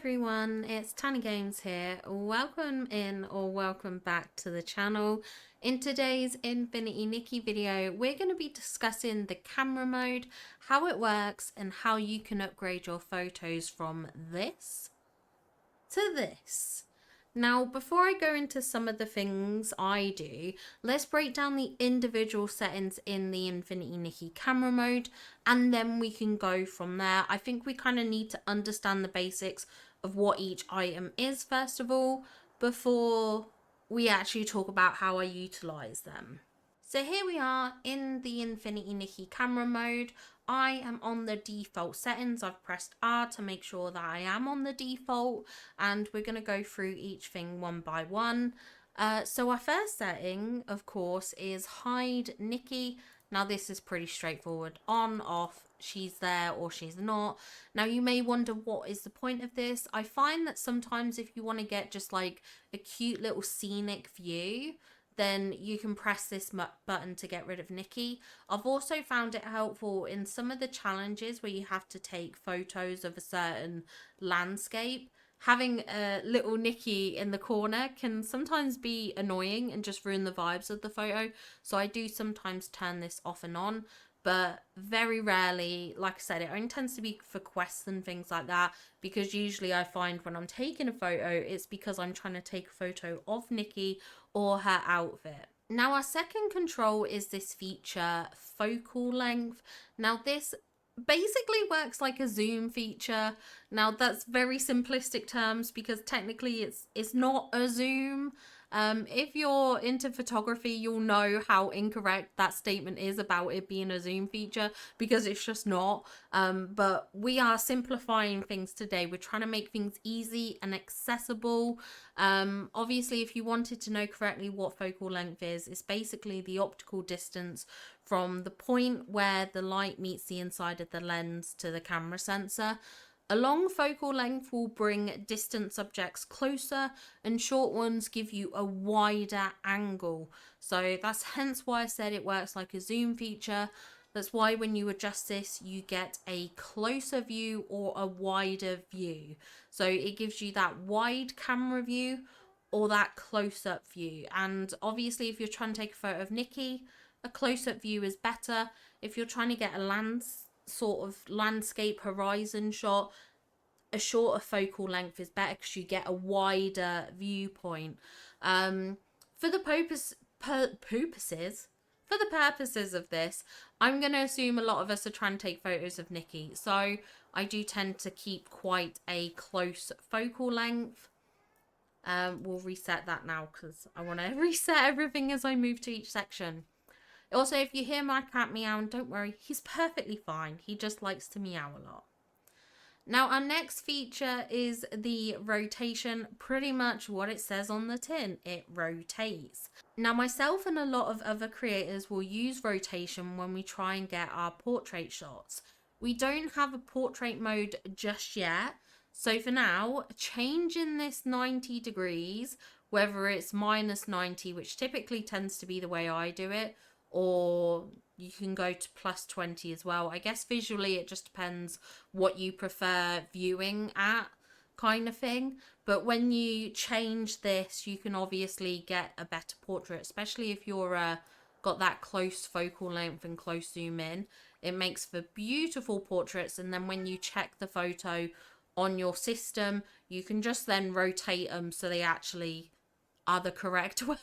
everyone, it's Tiny Games here. Welcome in or welcome back to the channel. In today's Infinity Nikki video, we're going to be discussing the camera mode, how it works, and how you can upgrade your photos from this to this. Now, before I go into some of the things I do, let's break down the individual settings in the Infinity Nikki camera mode, and then we can go from there. I think we kind of need to understand the basics of what each item is, first of all, before we actually talk about how I utilize them. So here we are in the Infinity Nikki camera mode. I am on the default settings. I've pressed R to make sure that I am on the default, and we're going to go through each thing one by one. So our first setting, of course, is hide Nikki. Now this is pretty straightforward. On, off, she's there or she's not. Now you may wonder, what is the point of this? I find that sometimes if you want to get just like a cute little scenic view, then you can press this button to get rid of Nikki. I've also found it helpful in some of the challenges where you have to take photos of a certain landscape. Having a little Nikki in the corner can sometimes be annoying and just ruin the vibes of the photo. So I do sometimes turn this off and on, but very rarely. Like I said, it only tends to be for quests and things like that, because usually I find when I'm taking a photo, it's because I'm trying to take a photo of Nikki or her outfit. Now our second control is this feature, focal length. Now this basically works like a zoom feature. Now that's very simplistic terms, because technically it's not a zoom. If you're into photography, you'll know how incorrect that statement is about it being a zoom feature, because it's just not. But we are simplifying things today. We're trying to make things easy and accessible. Obviously, if you wanted to know correctly what focal length is, it's basically the optical distance from the point where the light meets the inside of the lens to the camera sensor. A long focal length will bring distant subjects closer, and short ones give you a wider angle. So that's hence why I said it works like a zoom feature. That's why when you adjust this, you get a closer view or a wider view. So it gives you that wide camera view or that close-up view. And obviously, if you're trying to take a photo of Nikki, a close-up view is better. If you're trying to get a sort of landscape horizon shot, a shorter focal length is better, because you get a wider viewpoint. For the purposes of this, I'm going to assume a lot of us are trying to take photos of Nikki, so I do tend to keep quite a close focal length. We'll reset that now, because I want to reset everything as I move to each section. Also, if you hear my cat meowing, don't worry, he's perfectly fine. He just likes to meow a lot. Now, our next feature is the rotation. Pretty much what it says on the tin, it rotates. Now, myself and a lot of other creators will use rotation when we try and get our portrait shots. We don't have a portrait mode just yet. So for now, changing this 90 degrees, whether it's minus 90, which typically tends to be the way I do it, or you can go to plus 20 as well. I guess visually it just depends what you prefer viewing at, kind of thing. But when you change this, you can obviously get a better portrait, especially if you're got that close focal length and close zoom in. It makes for beautiful portraits. And then when you check the photo on your system, you can just then rotate them so they actually are the correct way.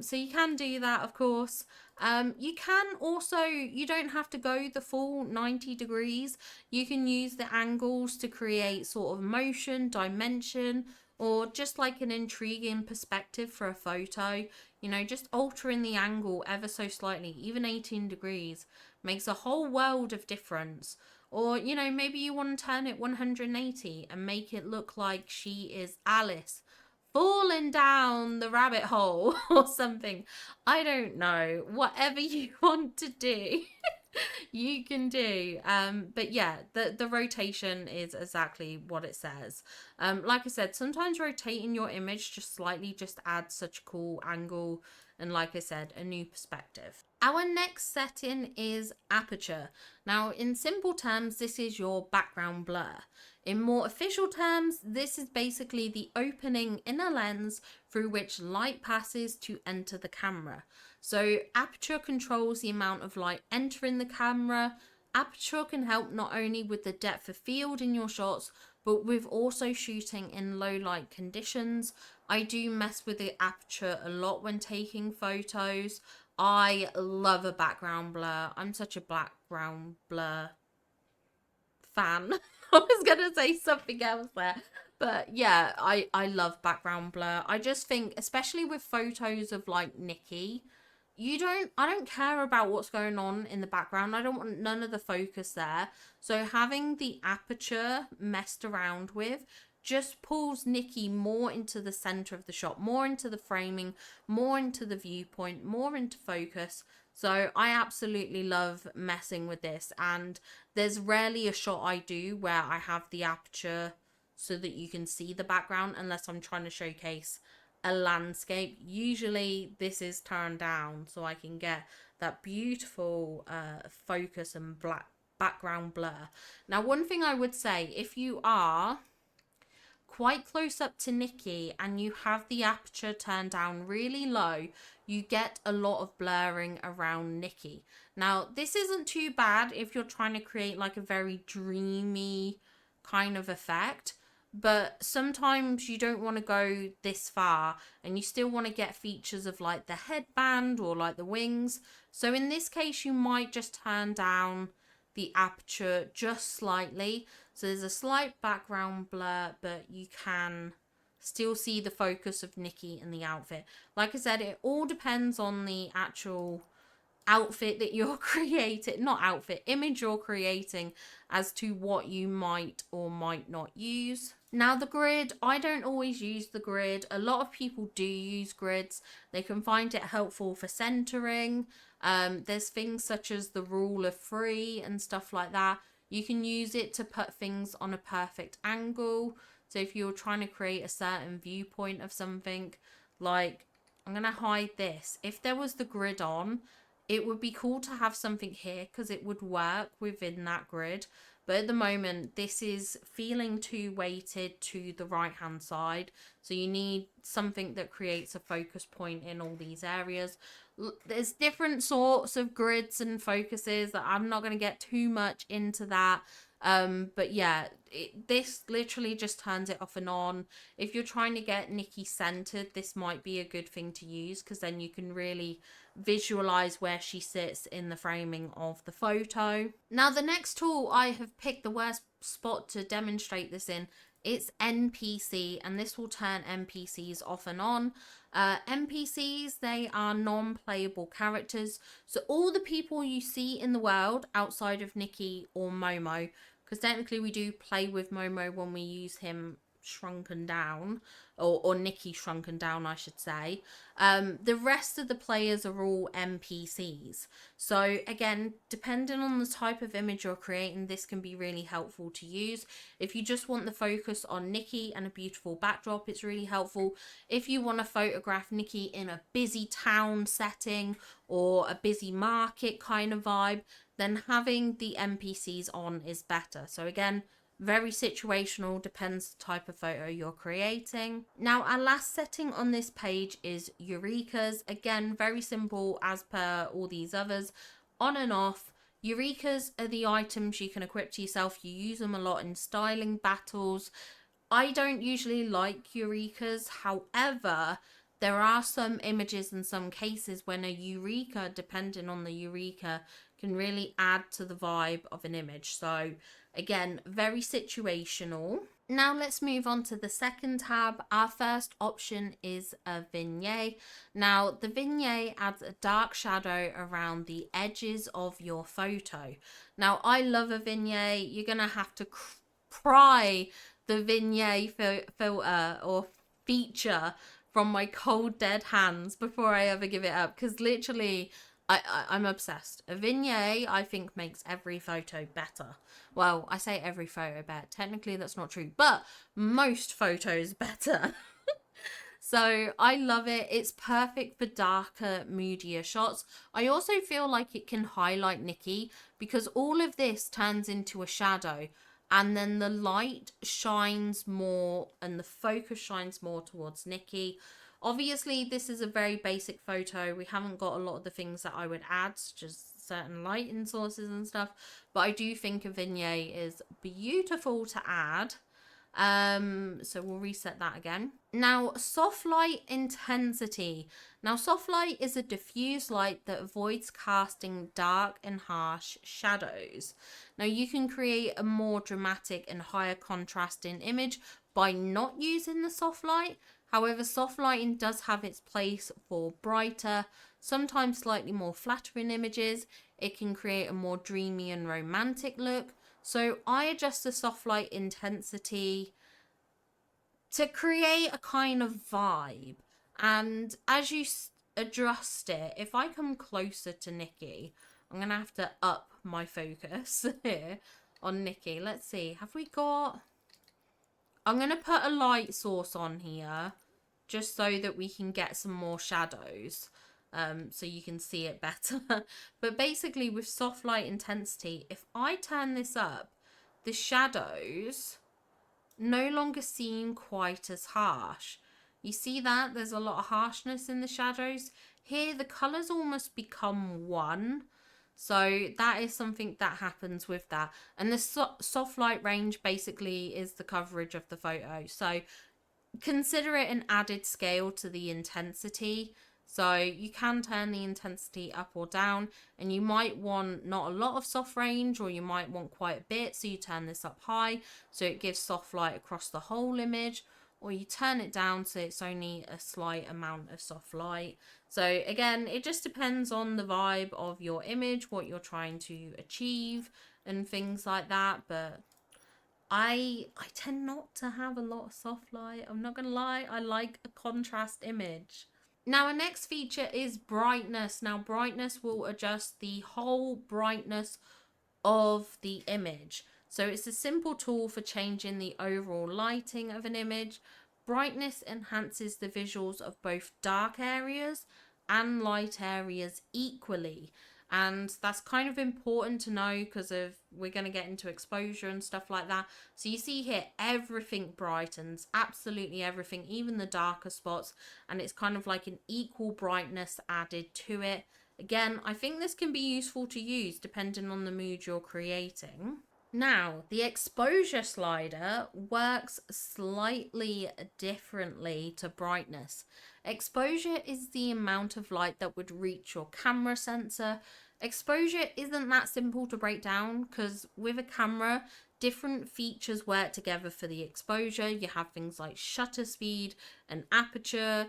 So you can do that, of course. You can also, you don't have to go the full 90 degrees. You can use the angles to create sort of motion, dimension, or just like an intriguing perspective for a photo. You know, just altering the angle ever so slightly, even 18 degrees, makes a whole world of difference. Or, you know, maybe you want to turn it 180 and make it look like she is Alice falling down the rabbit hole or something. I don't know. Whatever you want to do. You can do. But yeah, the rotation is exactly what it says. Like I said, sometimes rotating your image just slightly just adds such a cool angle and, like I said, a new perspective. Our next setting is aperture. Now, in simple terms, this is your background blur. In more official terms, this is basically the opening in a lens through which light passes to enter the camera. So aperture controls the amount of light entering the camera. Aperture can help not only with the depth of field in your shots, but with also shooting in low light conditions. I do mess with the aperture a lot when taking photos. I love a background blur. I'm such a background blur fan. I was gonna say something else there. But yeah, I love background blur. I just think, especially with photos of like Nikki, I don't care about what's going on in the background. I don't want none of the focus there. So having the aperture messed around with just pulls Nikki more into the center of the shot, more into the framing, more into the viewpoint, more into focus. So I absolutely love messing with this, and there's rarely a shot I do where I have the aperture so that you can see the background, unless I'm trying to showcase a landscape. Usually this is turned down so I can get that beautiful focus and black background blur. Now, one thing I would say, if you are quite close up to Nikki and you have the aperture turned down really low, you get a lot of blurring around Nikki. Now, this isn't too bad if you're trying to create like a very dreamy kind of effect, but sometimes you don't want to go this far and you still want to get features of like the headband or like the wings. So in this case, you might just turn down the aperture just slightly, so there's a slight background blur, but you can still see the focus of Nikki in the outfit. Like I said, it all depends on the actual outfit that you're creating, not outfit, image you're creating, as to what you might or might not use. Now, the grid, I don't always use the grid. A lot of people do use grids. They can find it helpful for centering. There's things such as the rule of three and stuff like that. You can use it to put things on a perfect angle. So if you're trying to create a certain viewpoint of something, like, I'm going to hide this. If there was the grid on, it would be cool to have something here because it would work within that grid. But at the moment, this is feeling too weighted to the right hand side. So you need something that creates a focus point in all these areas. There's different sorts of grids and focuses that I'm not going to get too much into that. But yeah, this literally just turns it off and on. If you're trying to get Nikki centered, this might be a good thing to use because then you can really visualize where she sits in the framing of the photo. Now, the next tool I have picked the worst spot to demonstrate this in, it's NPC, and this will turn NPCs off and on. NPCs, they are non-playable characters, so all the people you see in the world outside of Nikki or Momo, because technically we do play with Momo when we use him shrunken down, or Nikki shrunken down, I should say. The rest of the players are all NPCs. So again, depending on the type of image you're creating, this can be really helpful to use. If you just want the focus on Nikki and a beautiful backdrop, it's really helpful. If you want to photograph Nikki in a busy town setting or a busy market kind of vibe, then having the NPCs on is better. So again, very situational, depends the type of photo you're creating. Now, our last setting on this page is Eurekas. Again, very simple as per all these others. On and off. Eurekas are the items you can equip to yourself. You use them a lot in styling battles. I don't usually like Eurekas. However, there are some images in some cases when a Eureka, depending on the Eureka, can really add to the vibe of an image. So again, very situational. Now let's move on to the second tab. Our first option is a vignette. Now the vignette adds a dark shadow around the edges of your photo. Now I love a vignette. You're gonna have to pry the vignette filter or feature from my cold dead hands before I ever give it up, because literally I'm obsessed. A vignette, I think, makes every photo better. Well, I say every photo better. Technically, that's not true, but most photos better. So I love it. It's perfect for darker, moodier shots. I also feel like it can highlight Nikki because all of this turns into a shadow, and then the light shines more and the focus shines more towards Nikki. Obviously, this is a very basic photo. We haven't got a lot of the things that I would add, just certain lighting sources and stuff. But I do think a vignette is beautiful to add. So we'll reset that again. Now, soft light intensity. Now, soft light is a diffuse light that avoids casting dark and harsh shadows. Now, you can create a more dramatic and higher contrasting image by not using the soft light. However, soft lighting does have its place for brighter, sometimes slightly more flattering images. It can create a more dreamy and romantic look. So I adjust the soft light intensity to create a kind of vibe. And as you adjust it, if I come closer to Nikki, I'm going to have to up my focus here on Nikki. Let's see. Have we got... I'm going to put a light source on here just so that we can get some more shadows. So you can see it better. But basically with soft light intensity, if I turn this up, the shadows no longer seem quite as harsh. You see that? There's a lot of harshness in the shadows. Here, the colours almost become one. So that is something that happens with that. And the soft light range basically is the coverage of the photo. So consider it an added scale to the intensity. So you can turn the intensity up or down, and you might want not a lot of soft range, or you might want quite a bit, so you turn this up high so it gives soft light across the whole image, or you turn it down so it's only a slight amount of soft light. So again, it just depends on the vibe of your image, what you're trying to achieve and things like that. But I tend not to have a lot of soft light. I'm not gonna lie, I like a contrast image. Now, our next feature is brightness. Now, brightness will adjust the whole brightness of the image. So it's a simple tool for changing the overall lighting of an image. Brightness enhances the visuals of both dark areas and light areas equally. And that's kind of important to know because of we're going to get into exposure and stuff like that. So you see here, everything brightens, absolutely everything, even the darker spots. And it's kind of like an equal brightness added to it. Again, I think this can be useful to use depending on the mood you're creating. Now, the exposure slider works slightly differently to brightness. Exposure is the amount of light that would reach your camera sensor. Exposure isn't that simple to break down because with a camera, different features work together for the exposure. You have things like shutter speed and aperture.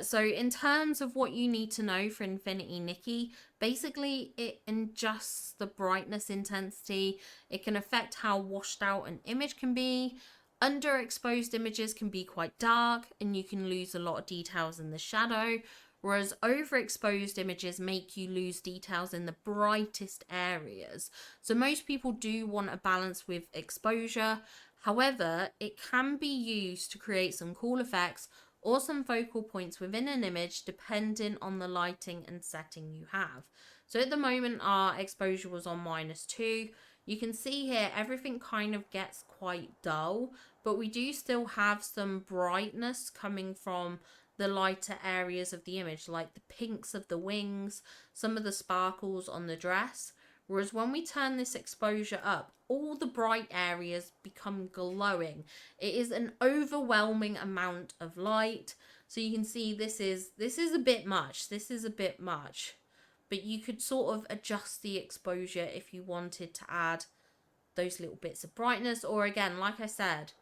So in terms of what you need to know for infinitynikki, basically it adjusts the brightness intensity. It can affect how washed out an image can be. Underexposed images can be quite dark and you can lose a lot of details in the shadow, whereas overexposed images make you lose details in the brightest areas. So most people do want a balance with exposure. However, it can be used to create some cool effects or some focal points within an image depending on the lighting and setting you have. So at the moment our exposure was on -2. You can see here everything kind of gets quite dull, but we do still have some brightness coming from the lighter areas of the image, like the pinks of the wings, some of the sparkles on the dress. Whereas when we turn this exposure up, all the bright areas become glowing. It is an overwhelming amount of light. So you can see this is a bit much. This is a bit much. But you could sort of adjust the exposure if you wanted to add those little bits of brightness. Or again, like I said,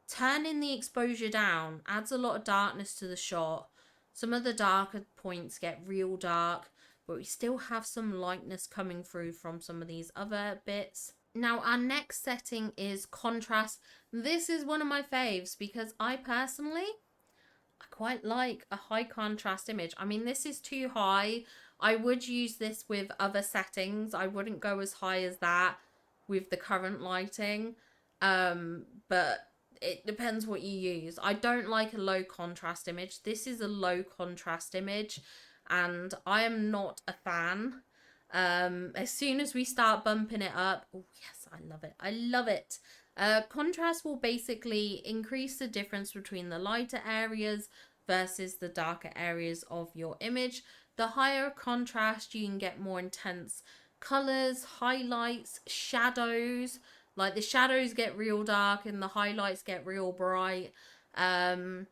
turning the exposure down adds a lot of darkness to the shot. Some of the darker points get real dark, but we still have some lightness coming through from some of these other bits. Now, our next setting is contrast. This is one of my faves because I personally, I quite like a high contrast image. I mean, this is too high. I would use this with other settings. I wouldn't go as high as that with the current lighting. But it depends what you use. I don't like a low contrast image. This is a low contrast image, and I am not a fan. As soon as we start bumping it up, oh yes, I love it. I love it. Contrast will basically increase the difference between the lighter areas versus the darker areas of your image. The higher contrast, you can get more intense colors, highlights, shadows. Like the shadows get real dark and the highlights get real bright. Um,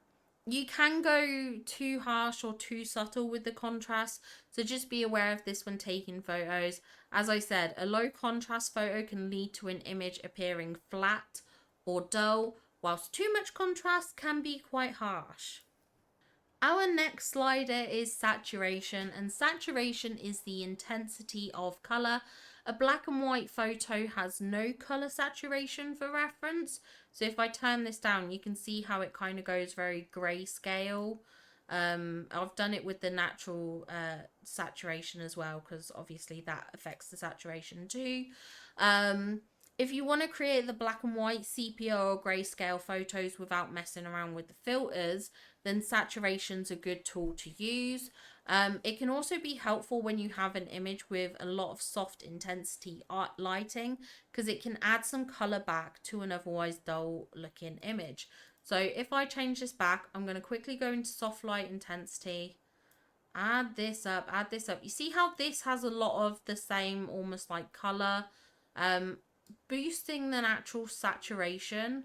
you can go too harsh or too subtle with the contrast, so just be aware of this when taking photos. As I said, a low contrast photo can lead to an image appearing flat or dull, whilst too much contrast can be quite harsh. Our next slider is saturation, and saturation is the intensity of color. A black and white photo has no color saturation for reference. So if I turn this down, you can see how it kind of goes very grayscale. I've done it with the natural saturation as well, because obviously that affects the saturation too. If you want to create the black and white sepia or grayscale photos without messing around with the filters, then saturation's a good tool to use. It can also be helpful when you have an image with a lot of soft intensity lighting, because it can add some color back to an otherwise dull looking image. So if I change this back, I'm going to quickly go into soft light intensity, add this up, add this up. You see how this has a lot of the same almost like color? Boosting the natural saturation,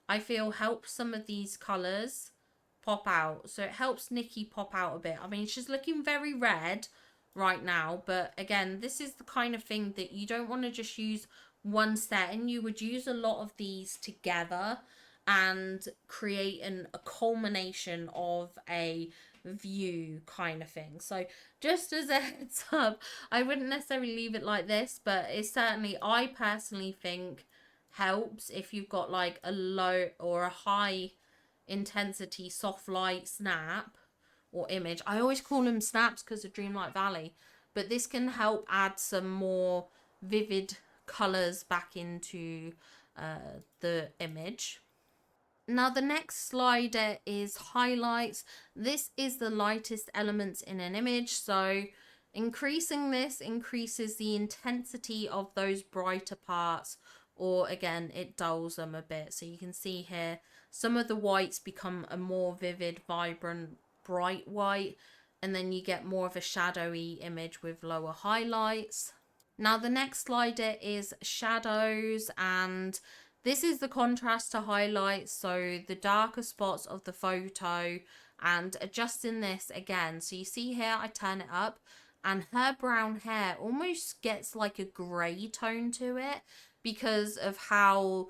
I feel, helps some of these colors pop out. So it helps Nikki pop out a bit. I mean, she's looking very red right now, but again, this is the kind of thing that you don't want to just use one setting. You would use a lot of these together and create a culmination of a view kind of thing. So just as a heads up, I wouldn't necessarily leave it like this, but it's certainly, I personally think, helps if you've got like a low or a high intensity soft light snap or image. I always call them snaps because of Dreamlight Valley, but this can help add some more vivid colors back into the image. Now the next slider is highlights. This is the lightest elements in an image, so increasing this increases the intensity of those brighter parts, or again it dulls them a bit. So you can see here some of the whites become a more vivid, vibrant, bright white, and then you get more of a shadowy image with lower highlights. Now the next slider is shadows, and this is the contrast to highlights, so the darker spots of the photo, and adjusting this again. So you see here, I turn it up and her brown hair almost gets like a grey tone to it because of how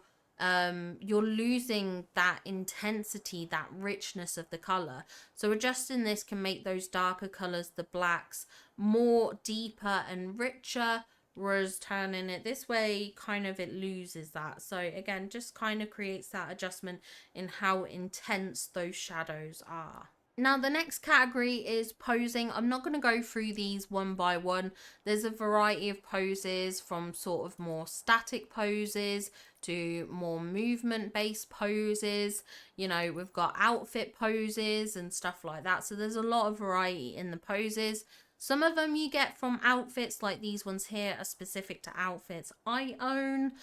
you're losing that intensity, that richness of the color. So adjusting this can make those darker colors, the blacks, more deeper and richer, whereas turning it this way, kind of it loses that. So again, just kind of creates that adjustment in how intense those shadows are. Now the next category is posing. I'm not going to go through these one by one. There's a variety of poses, from sort of more static poses to more movement based poses. You know, we've got outfit poses and stuff like that. So there's a lot of variety in the poses. Some of them you get from outfits, like these ones here are specific to outfits I own.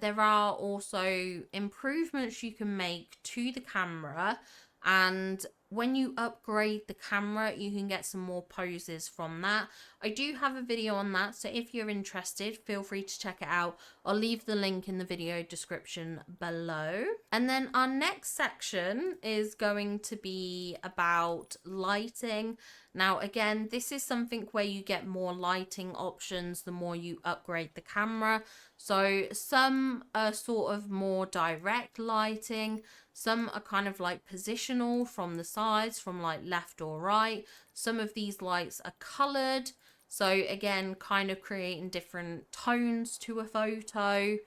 There are also improvements you can make to the camera, and when you upgrade the camera, you can get some more poses from that. I do have a video on that, so if you're interested, feel free to check it out. I'll leave the link in the video description below. And then our next section is going to be about lighting. Now, again, this is something where you get more lighting options the more you upgrade the camera. So some are sort of more direct lighting. Some are kind of like positional from the sides, from like left or right. Some of these lights are colored. So again, kind of creating different tones to a photo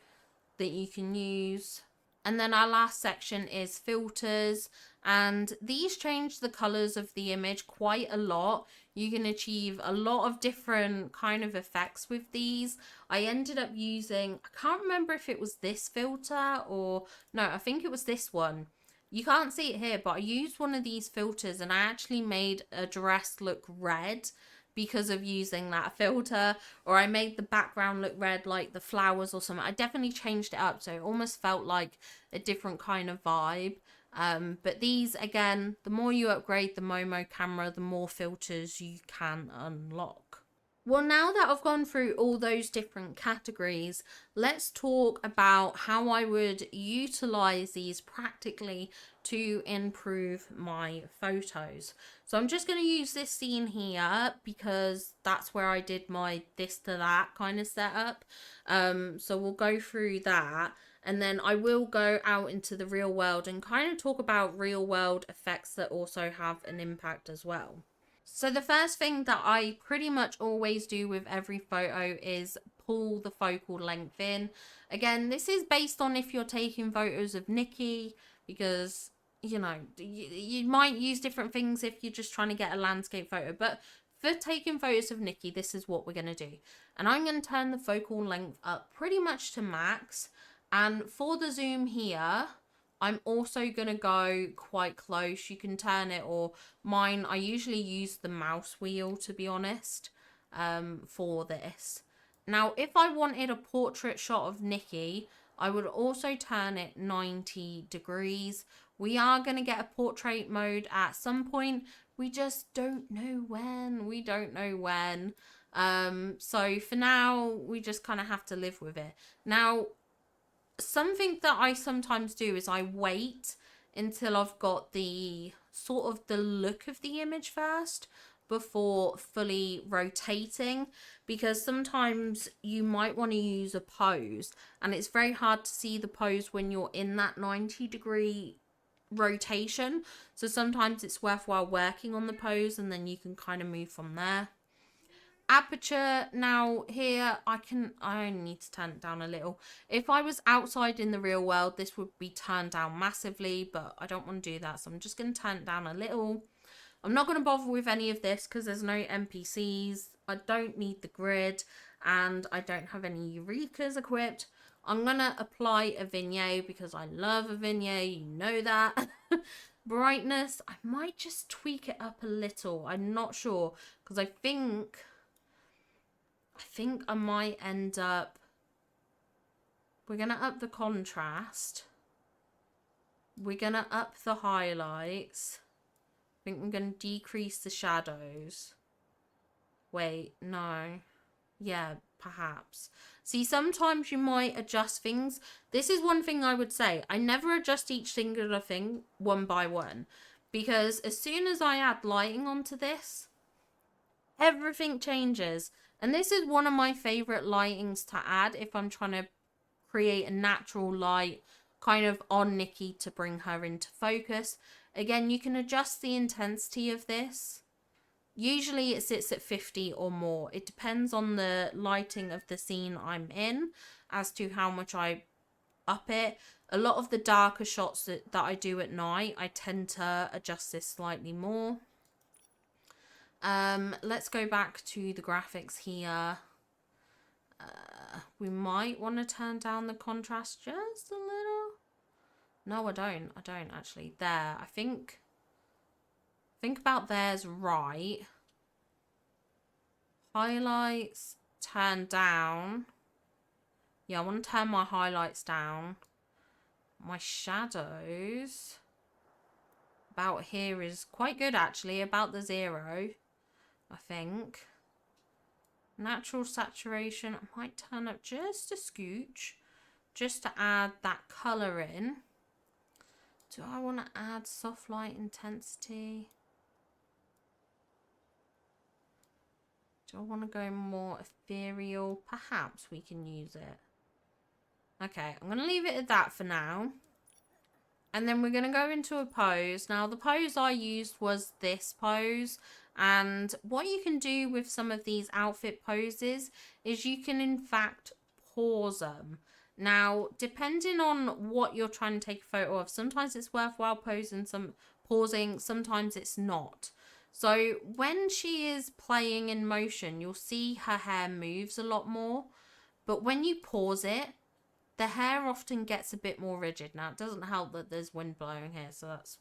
that you can use. And then our last section is filters. And these change the colors of the image quite a lot. You can achieve a lot of different kind of effects with these. I ended up using, I can't remember if it was this filter or no, I think it was this one. You can't see it here, but I used one of these filters and I actually made a dress look red because of using that filter, or I made the background look red like the flowers or something. I definitely changed it up so it almost felt like a different kind of vibe. But these, again, the more you upgrade the Momo camera, the more filters you can unlock. Well, now that I've gone through all those different categories, let's talk about how I would utilize these practically to improve my photos. So I'm just going to use this scene here because that's where I did my this to that kind of setup. So we'll go through that. And then I will go out into the real world and kind of talk about real world effects that also have an impact as well. So the first thing that I pretty much always do with every photo is pull the focal length in. Again, this is based on if you're taking photos of Nikki, because, you know, you might use different things if you're just trying to get a landscape photo. But for taking photos of Nikki, this is what we're going to do. And I'm going to turn the focal length up pretty much to max. And for the zoom here, I'm also going to go quite close. You can turn it, or mine, I usually use the mouse wheel, to be honest, for this. Now, if I wanted a portrait shot of Nikki, I would also turn it 90 degrees. We are going to get a portrait mode at some point. We just don't know when. We don't know when. So for now, we just kind of have to live with it. Now, something that I sometimes do is I wait until I've got the sort of the look of the image first before fully rotating, because sometimes you might want to use a pose and it's very hard to see the pose when you're in that 90-degree rotation. So sometimes it's worthwhile working on the pose and then you can kind of move from there. Aperture, now here I only need to turn it down a little. If I was outside in the real world, this would be turned down massively, but I don't want to do that, so I'm just going to turn it down a little. I'm not going to bother with any of this because there's no NPCs. I don't need the grid and I don't have any Eurekas equipped. I'm going to apply a vignette because I love a vignette, you know that. Brightness, I might just tweak it up a little. I'm not sure because I think I might end up, we're going to up the contrast. We're going to up the highlights. I think we're going to decrease the shadows. Wait, no. Yeah, perhaps. See, sometimes you might adjust things. This is one thing I would say. I never adjust each singular thing one by one. Because as soon as I add lighting onto this, everything changes. And this is one of my favorite lightings to add if I'm trying to create a natural light kind of on Nikki to bring her into focus. Again, you can adjust the intensity of this. Usually it sits at 50 or more. It depends on the lighting of the scene I'm in as to how much I up it. A lot of the darker shots that I do at night, I tend to adjust this slightly more. Let's go back to the graphics here. We might want to turn down the contrast just a little. No, I don't actually. There, I think about there's right. Highlights, turn down. Yeah, I want to turn my highlights down. My shadows, about here is quite good actually, about the 0. I think. Natural saturation, I might turn up just a scooch, just to add that colour in. Do I want to add soft light intensity? Do I want to go more ethereal? Perhaps we can use it. Okay, I'm going to leave it at that for now. And then we're going to go into a pose. Now, the pose I used was this pose. And what you can do with some of these outfit poses is you can, in fact, pause them. Now, depending on what you're trying to take a photo of, sometimes it's worthwhile pausing, sometimes it's not. So when she is playing in motion, you'll see her hair moves a lot more. But when you pause it, the hair often gets a bit more rigid. Now, it doesn't help that there's wind blowing here, so that's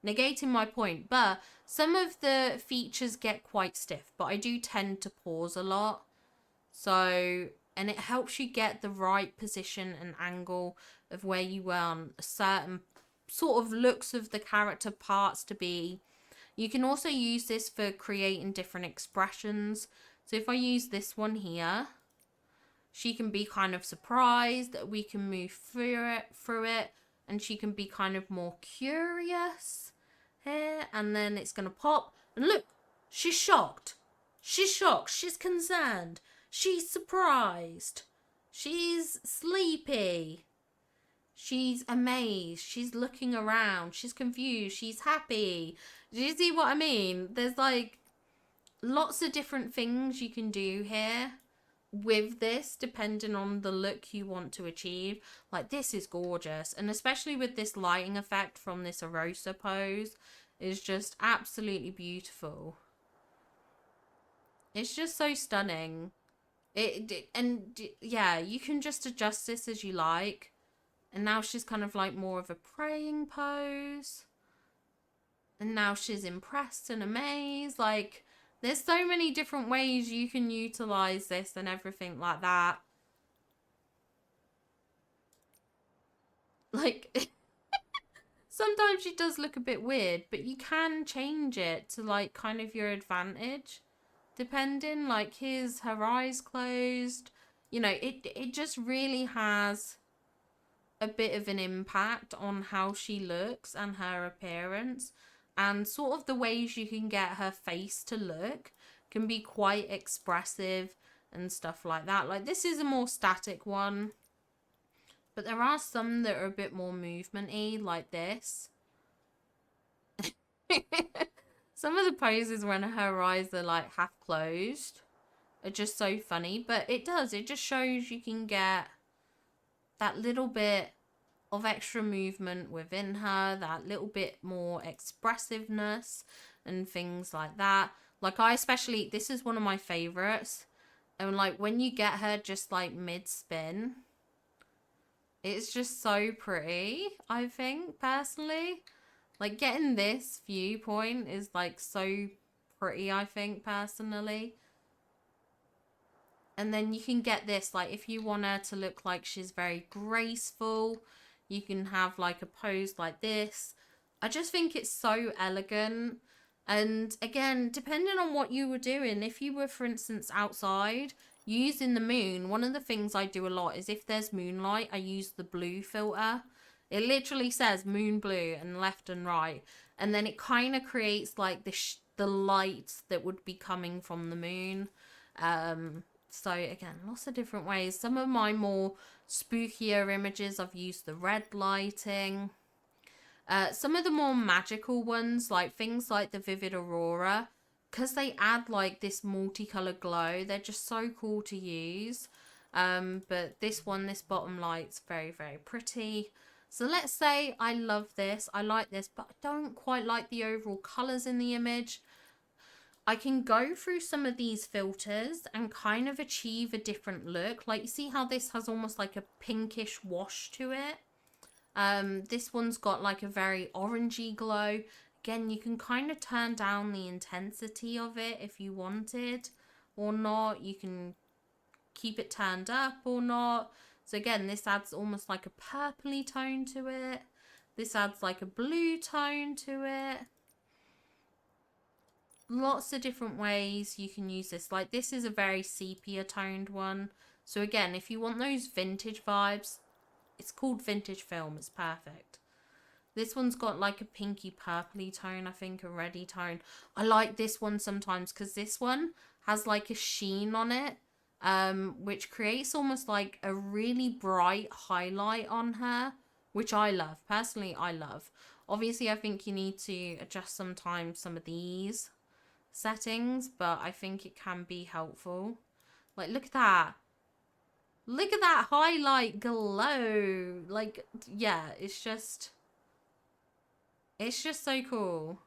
negating my point. But some of the features get quite stiff, but I do tend to pause a lot. So, and it helps you get the right position and angle of where you want a certain sort of looks of the character parts to be. You can also use this for creating different expressions. So if I use this one here, she can be kind of surprised. We can move through it, and she can be kind of more curious here, and then it's going to pop. And look, she's shocked. She's shocked. She's concerned. She's surprised. She's sleepy. She's amazed. She's looking around. She's confused. She's happy. Do you see what I mean? There's like lots of different things you can do here with this, depending on the look you want to achieve. Like, this is gorgeous, and especially with this lighting effect from this Arosa pose is just absolutely beautiful. It's just so stunning. Yeah, you can just adjust this as you like. And now she's kind of like more of a praying pose, and now she's impressed and amazed. Like, there's so many different ways you can utilize this and everything like that. Like, sometimes she does look a bit weird, but you can change it to like kind of your advantage, depending. Like, here's her eyes closed. You know, it just really has a bit of an impact on how she looks and her appearance, and sort of the ways you can get her face to look can be quite expressive and stuff like that. Like, this is a more static one, but there are some that are a bit more movement-y, like this. Some of the poses when her eyes are like half closed are just so funny, but it just shows you can get that little bit of extra movement within her, that little bit more expressiveness and things like that. Like, I especially, this is one of my favorites, and like when you get her just like mid-spin, it's just so pretty, I think, personally. Like, getting this viewpoint is like so pretty, I think, personally. And then you can get this, like, if you want her to look like she's very graceful, you can have like a pose like this. I just think it's so elegant. And again, depending on what you were doing, if you were, for instance, outside using the moon, one of the things I do a lot is if there's moonlight, I use the blue filter. It literally says moon blue and left and right. And then it kind of creates like the light that would be coming from the moon. So again, lots of different ways. Some of my more spookier images, I've used the red lighting. Some of the more magical ones, like things like the Vivid Aurora, because they add like this multicolored glow, they're just so cool to use. But this one, this bottom light's very, very pretty. So let's say I love this, I like this, but I don't quite like the overall colors in the image. I can go through some of these filters and kind of achieve a different look. Like, you see how this has almost like a pinkish wash to it? This one's got like a very orangey glow. Again, you can kind of turn down the intensity of it if you wanted or not. You can keep it turned up or not. So again, this adds almost like a purpley tone to it. This adds like a blue tone to it. Lots of different ways you can use this. Like, this is a very sepia toned one. So again, if you want those vintage vibes, it's called vintage film. It's perfect. This one's got like a pinky purpley tone, I think, a reddy tone. I like this one sometimes because this one has like a sheen on it, which creates almost like a really bright highlight on her, which I love. Personally, I love. Obviously, I think you need to adjust sometimes some of these settings, but I think it can be helpful. Like, look at that. Look at that highlight glow. Like, yeah, it's just, It's just so cool.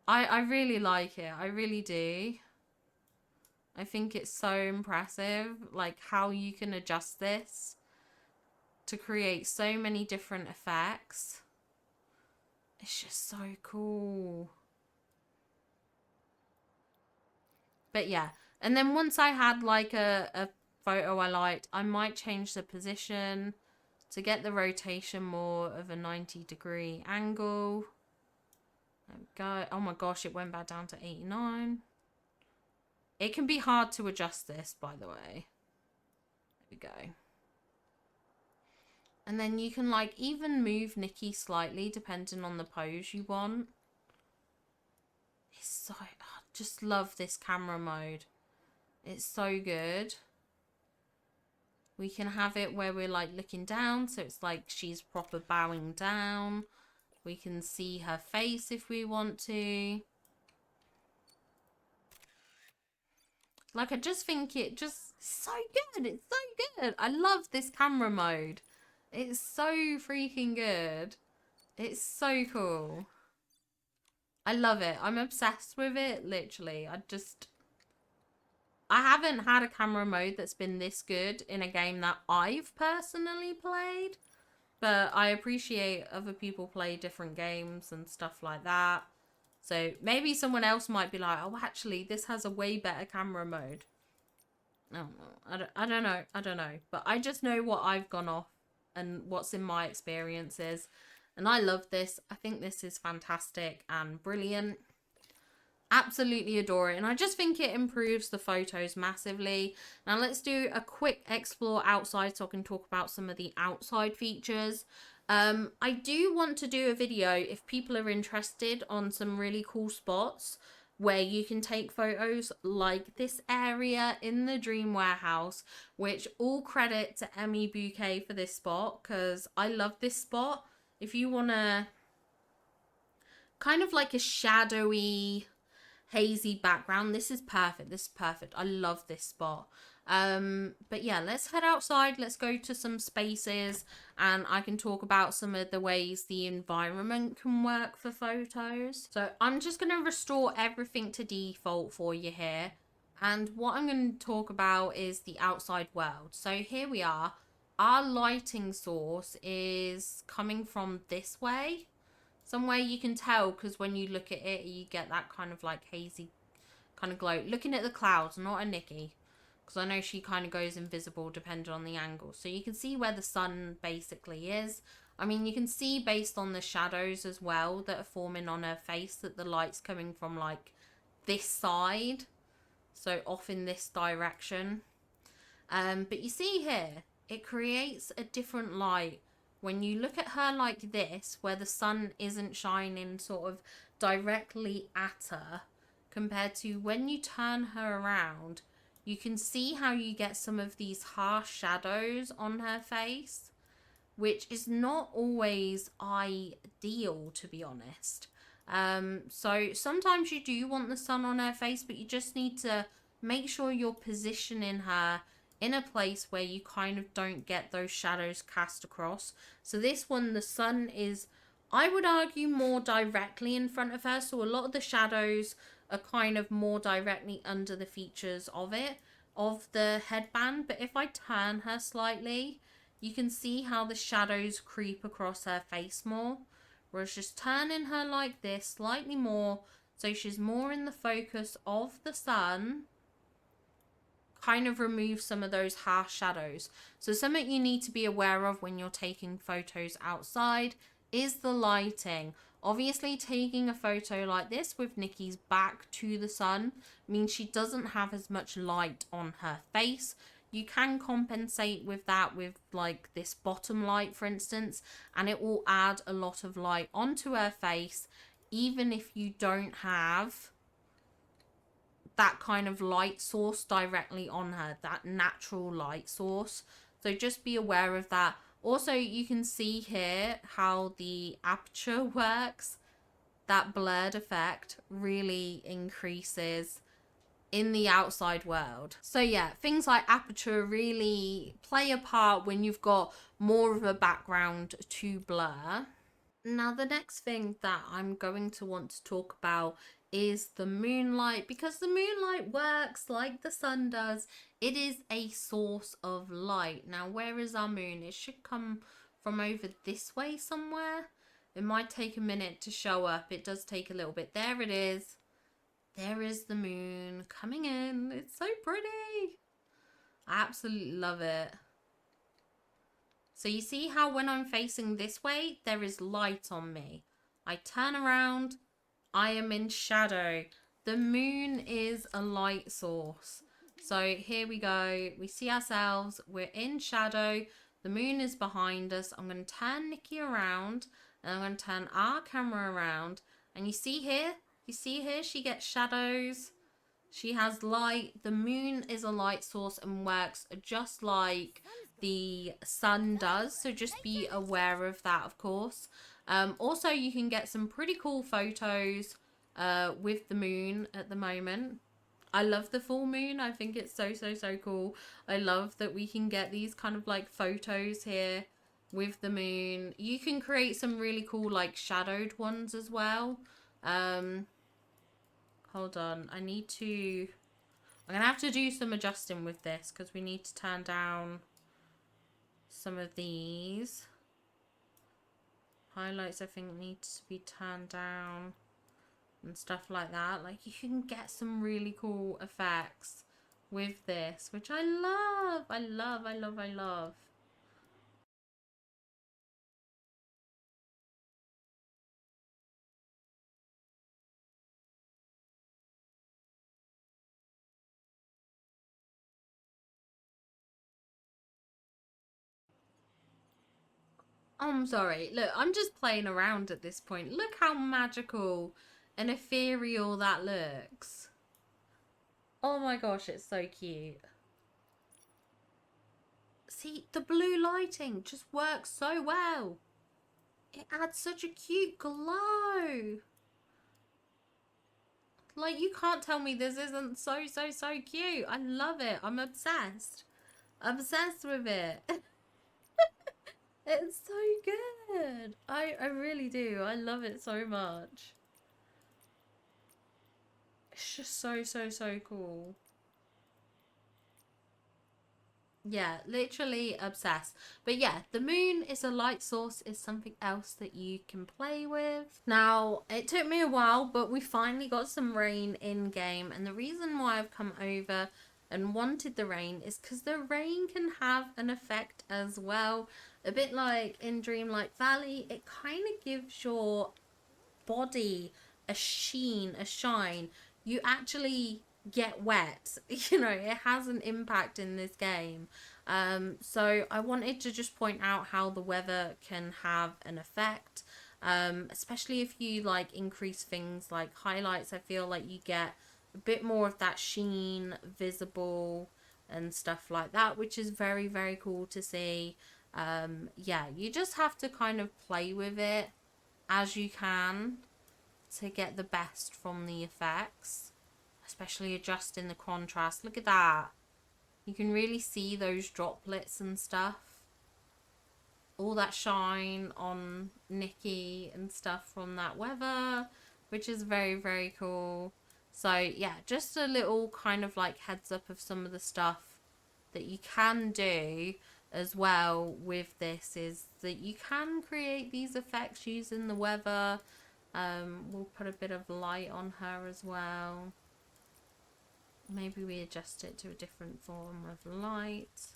I really like it. I really do. I think it's so impressive, like how you can adjust this to create so many different effects. It's just so cool. But yeah, and then once I had like a photo I liked, I might change the position to get the rotation more of a 90-degree angle. There we go. Oh my gosh, it went back down to 89. It can be hard to adjust this, by the way. There we go. And then you can like even move Nikki slightly depending on the pose you want. It's so, I just love this camera mode. It's so good. We can have it where we're like looking down, so it's like she's proper bowing down. We can see her face if we want to. Like, I just think it just so good. It's so good. I love this camera mode. It's so freaking good. It's so cool. I love it. I'm obsessed with it, literally. I haven't had a camera mode that's been this good in a game that I've personally played. But I appreciate other people play different games and stuff like that. So maybe someone else might be like, oh, actually, this has a way better camera mode. I don't know. I don't know. But I just know what I've gone off and what's in my experiences. And I love this. I think this is fantastic and brilliant. Absolutely adore it. And I just think it improves the photos massively. Now let's do a quick explore outside so I can talk about some of the outside features. I do want to do a video if people are interested on some really cool spots where you can take photos, like this area in the Dream Warehouse, which all credit to Emmy Bouquet for this spot because I love this spot. If you want to kind of like a shadowy, hazy background, this is perfect. This is perfect. I love this spot. But yeah, let's head outside. Let's go to some spaces and I can talk about some of the ways the environment can work for photos. So I'm just going to restore everything to default for you here. And what I'm going to talk about is the outside world. So here we are. Our lighting source is coming from this way. Somewhere you can tell because when you look at it, you get that kind of like hazy kind of glow. Looking at the clouds, not at Nikki. Because I know she kind of goes invisible depending on the angle. So you can see where the sun basically is. I mean, you can see based on the shadows as well that are forming on her face that the light's coming from like this side. So off in this direction. But you see here, it creates a different light. When you look at her like this, where the sun isn't shining sort of directly at her, compared to when you turn her around, you can see how you get some of these harsh shadows on her face, which is not always ideal, to be honest. So sometimes you do want the sun on her face, but you just need to make sure you're positioning her in a place where you kind of don't get those shadows cast across. So this one, the sun is, I would argue, more directly in front of her. So a lot of the shadows are kind of more directly under the features of the headband. But if I turn her slightly, you can see how the shadows creep across her face more. Whereas just turning her like this slightly more, so she's more in the focus of the sun, kind of remove some of those harsh shadows. So something you need to be aware of when you're taking photos outside is the lighting. Obviously, taking a photo like this with Nikki's back to the sun means she doesn't have as much light on her face. You can compensate with that with like this bottom light, for instance, and it will add a lot of light onto her face, even if you don't have that kind of light source directly on her, that natural light source. So just be aware of that. Also, you can see here how the aperture works. That blurred effect really increases in the outside world. So yeah, things like aperture really play a part when you've got more of a background to blur. Now, the next thing that I'm going to want to talk about is the moonlight, because the moonlight works like the sun does. It is a source of light. Now, where is our moon? It should come from over this way somewhere. It might take a minute to show up. It does take a little bit. There it is. There is the moon coming in. It's so pretty. I absolutely love it. So you see how when I'm facing this way, there is light on me. I turn around, I am in shadow. The moon is a light source. So here we go. We see ourselves. We're in shadow. The moon is behind us. I'm going to turn Nikki around. And I'm going to turn our camera around. And you see here? You see here? She gets shadows. She has light. The moon is a light source and works just like the sun does. So just be aware of that, of course. Also, you can get some pretty cool photos with the moon at the moment. I love the full moon. I think it's so, so, so cool. I love that we can get these kind of like photos here with the moon. You can create some really cool like shadowed ones as well. Hold on. I'm going to have to do some adjusting with this because we need to turn down some of these. Highlights, I think, need to be turned down and stuff like that. Like, you can get some really cool effects with this, which I love. I love, I love, I love. Oh, I'm sorry. Look, I'm just playing around at this point. Look how magical and ethereal that looks. Oh my gosh, it's so cute. See, the blue lighting just works so well. It adds such a cute glow. Like, you can't tell me this isn't so, so, so cute. I love it. I'm obsessed. Obsessed with it. It's so good. I really do. I love it so much. It's just so, so, so cool. Yeah, literally obsessed. But yeah, the moon is a light source, is something else that you can play with. Now, it took me a while, but we finally got some rain in game. And the reason why I've come over and wanted the rain is because the rain can have an effect as well. A bit like in Dreamlight Valley, it kind of gives your body a sheen, a shine. You actually get wet. You know, it has an impact in this game. So I wanted to just point out how the weather can have an effect. Especially if you like increase things like highlights, I feel like you get a bit more of that sheen visible and stuff like that, which is very, very cool to see. Yeah, you just have to kind of play with it as you can to get the best from the effects, especially adjusting the contrast. Look at that. You can really see those droplets and stuff. All that shine on Nikki and stuff from that weather, which is very, very cool. So yeah, just a little kind of like heads up of some of the stuff that you can do as well with this is that you can create these effects using the weather. We'll put a bit of light on her as well. Maybe we adjust it to a different form of light.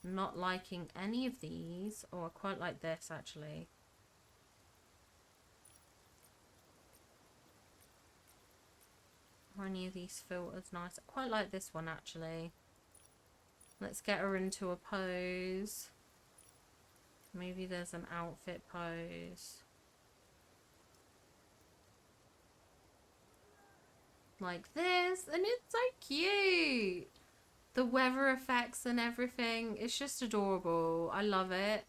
Not liking any of these. Oh, I quite like this actually. Are any of these filters nice? I quite like this one actually. Let's get her into a pose. Maybe there's an outfit pose. Like this. And it's so cute. The weather effects and everything. It's just adorable. I love it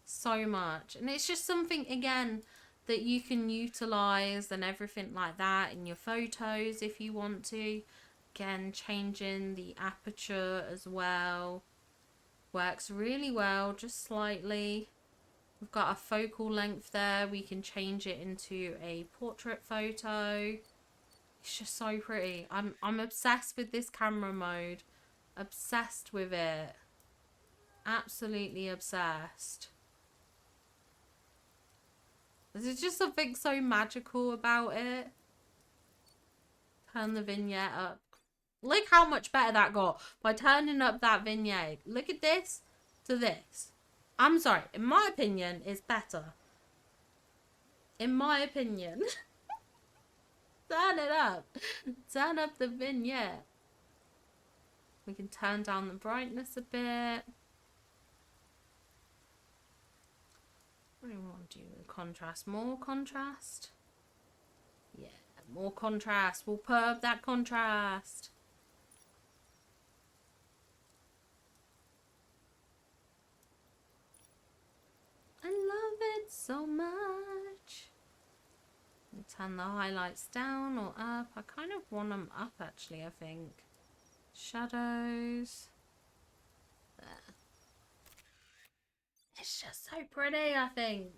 so much. And it's just something, again, that you can utilize and everything like that in your photos if you want to. Again, changing the aperture as well. Works really well, just slightly. We've got a focal length there. We can change it into a portrait photo. It's just so pretty. I'm obsessed with this camera mode. Obsessed with it. Absolutely obsessed. There's just something so magical about it. Turn the vignette up. Look how much better that got by turning up that vignette. Look at this to this. I'm sorry, in my opinion, it's better. In my opinion. Turn it up. Turn up the vignette. We can turn down the brightness a bit. What do we want to do with contrast? More contrast? Yeah, more contrast. We'll put up that contrast. I love it so much. Turn the highlights down or up. I kind of want them up actually, I think. Shadows. There. It's just so pretty, I think.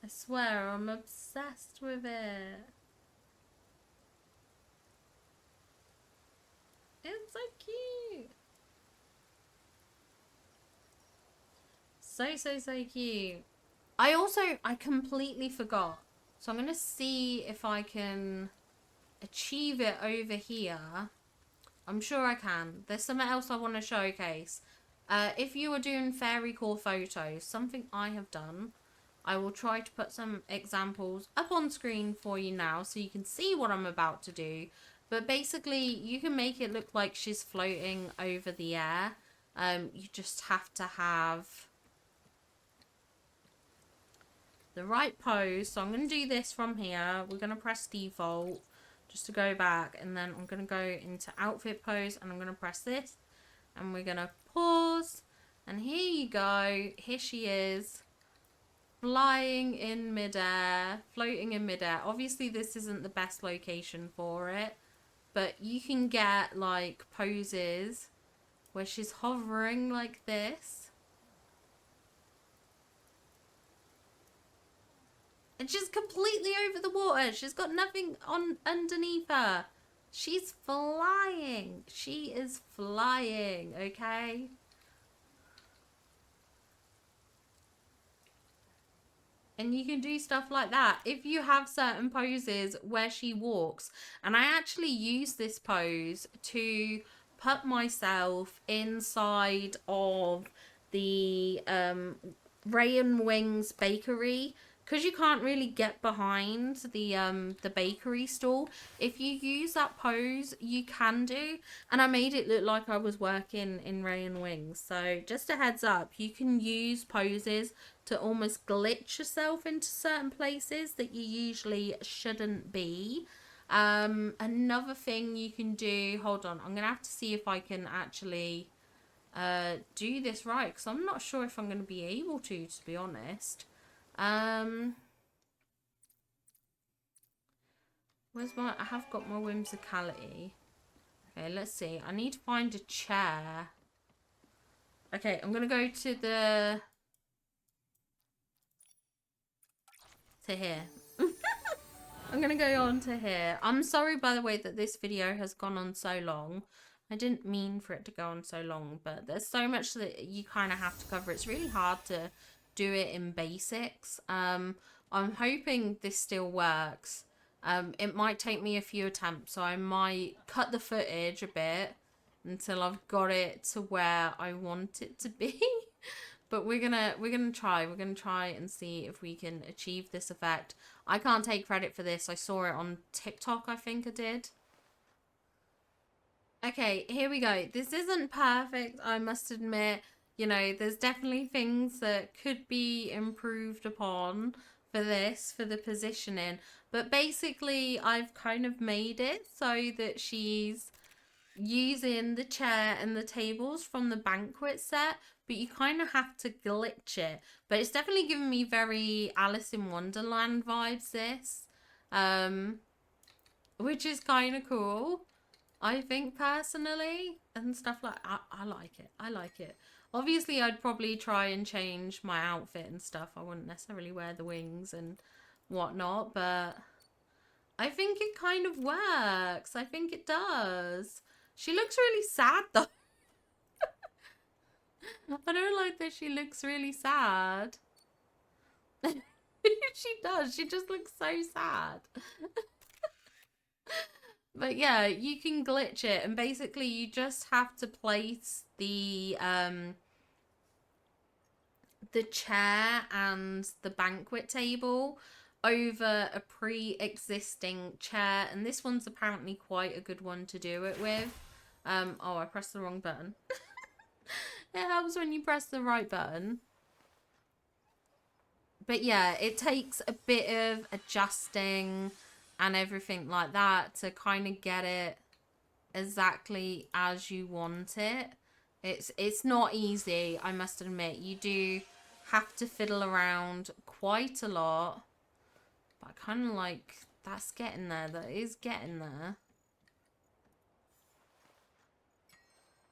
I swear, I'm obsessed with it. It's so cute. So cute. I completely forgot. So I'm going to see if I can achieve it over here. I'm sure I can. There's something else I want to showcase. If you are doing fairy core photos, something I have done, I will try to put some examples up on screen for you now so you can see what I'm about to do. But basically, you can make it look like she's floating over the air. You just have to have the right pose. So I'm going to do this from here. We're going to press default just to go back, and then I'm going to go into outfit pose, and I'm going to press this, and we're going to pause, and here you go. Here she is, flying in midair, floating in midair. Obviously this isn't the best location for it, but you can get like poses where she's hovering like this. And she's completely over the water. She's got nothing on underneath her. She's flying. She is flying, okay? And you can do stuff like that if you have certain poses where she walks. And I actually use this pose to put myself inside of the Ray and Wings bakery, because you can't really get behind the bakery stall. If you use that pose, you can do. And I made it look like I was working in Ray and Wings. So just a heads up, you can use poses to almost glitch yourself into certain places that you usually shouldn't be. Another thing you can do, hold on, I'm gonna have to see if I can actually do this right, because I'm not sure if I'm going to be able to be honest. Where's my, I have got my whimsicality. Okay, let's see. I need to find a chair. Okay, I'm going to go to the, to here. I'm going to go on to here. I'm sorry, by the way, that this video has gone on so long. I didn't mean for it to go on so long, but there's so much that you kind of have to cover. It's really hard to do it in basics. I'm hoping this still works. It might take me a few attempts, so I might cut the footage a bit until I've got it to where I want it to be. But we're gonna try. We're gonna try and see if we can achieve this effect. I can't take credit for this. I saw it on TikTok, I think I did. Okay, here we go. This isn't perfect, I must admit. You know, there's definitely things that could be improved upon for this, for the positioning. But basically, I've kind of made it so that she's using the chair and the tables from the banquet set, but you kind of have to glitch it. But it's definitely giving me very Alice in Wonderland vibes, this. Which is kind of cool, I think, personally, and stuff like I like it. I like it. Obviously, I'd probably try and change my outfit and stuff. I wouldn't necessarily wear the wings and whatnot, but I think it kind of works. I think it does. She looks really sad though. I don't like that she looks really sad. She does. She just looks so sad. But yeah, you can glitch it, and basically you just have to place the chair and the banquet table over a pre-existing chair, and this one's apparently quite a good one to do it with. Oh, I pressed the wrong button. It helps when you press the right button. But yeah, it takes a bit of adjusting and everything like that to kind of get it exactly as you want it. It's not easy, I must admit. You do have to fiddle around quite a lot. But I kind of like, that's getting there. That is getting there.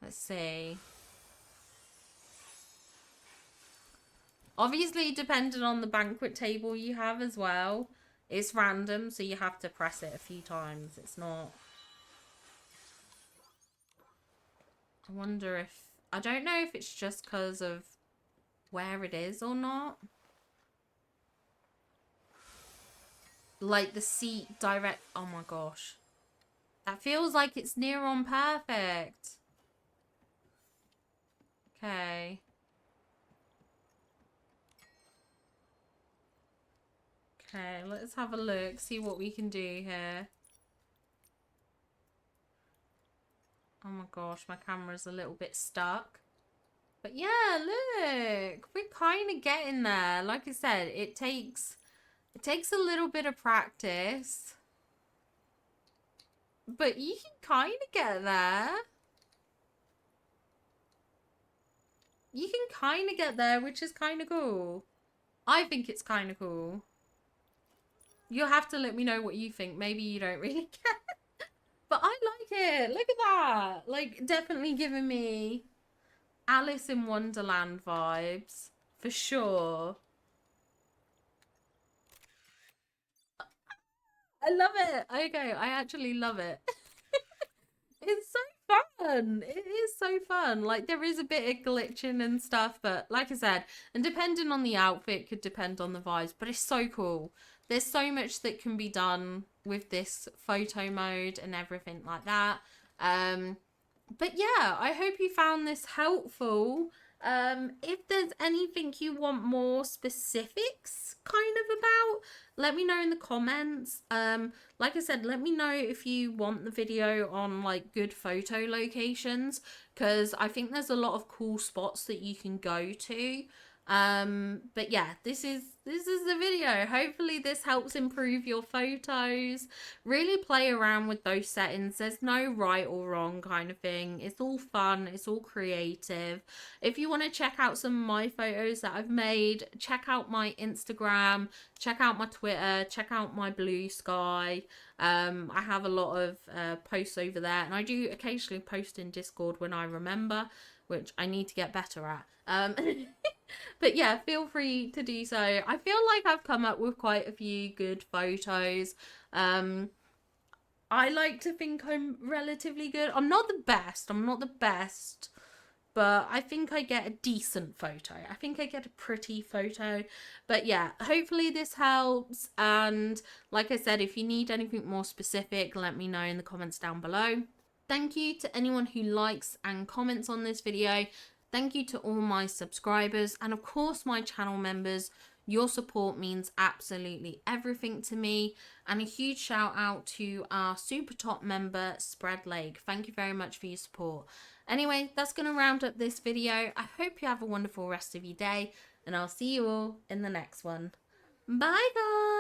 Let's see. Obviously, depending on the banquet table you have as well, it's random, so you have to press it a few times. It's not... I wonder if... I don't know if it's just because of where it is or not. Like the seat direct... Oh my gosh. That feels like it's near on perfect. Okay. Okay, let's have a look, see what we can do here. Oh my gosh, my camera's a little bit stuck. But yeah, look, we're kind of getting there. Like I said, it takes a little bit of practice. But you can kind of get there. You can kind of get there, which is kind of cool. I think it's kind of cool. You'll have to let me know what you think. Maybe you don't really care. But I like it. Look at that. Like, definitely giving me Alice in Wonderland vibes. For sure. I love it. Okay, I actually love it. It's so fun. It is so fun. Like, there is a bit of glitching and stuff, but like I said, and depending on the outfit could depend on the vibes, but it's so cool. There's so much that can be done with this photo mode and everything like that. But yeah, I hope you found this helpful. If there's anything you want more specifics kind of about, let me know in the comments. Like I said, let me know if you want the video on like good photo locations, because I think there's a lot of cool spots that you can go to. But yeah, this is the video. Hopefully this helps improve your photos. Really play around with those settings. There's no right or wrong kind of thing. It's all fun, it's all creative. If you want to check out some of my photos that I've made, check out my Instagram, check out my Twitter, check out my Blue Sky. I have a lot of posts over there, and I do occasionally post in Discord when I remember, which I need to get better at. But yeah, feel free to do so. I feel like I've come up with quite a few good photos. I like to think I'm relatively good. I'm not the best, but I think I get a decent photo. I think I get a pretty photo. But yeah, hopefully this helps. And like I said, if you need anything more specific, let me know in the comments down below. Thank you to anyone who likes and comments on this video. Thank you to all my subscribers, and of course my channel members. Your support means absolutely everything to me. And a huge shout out to our super top member, Spread Leg. Thank you very much for your support. Anyway, that's going to round up this video. I hope you have a wonderful rest of your day, and I'll see you all in the next one. Bye guys!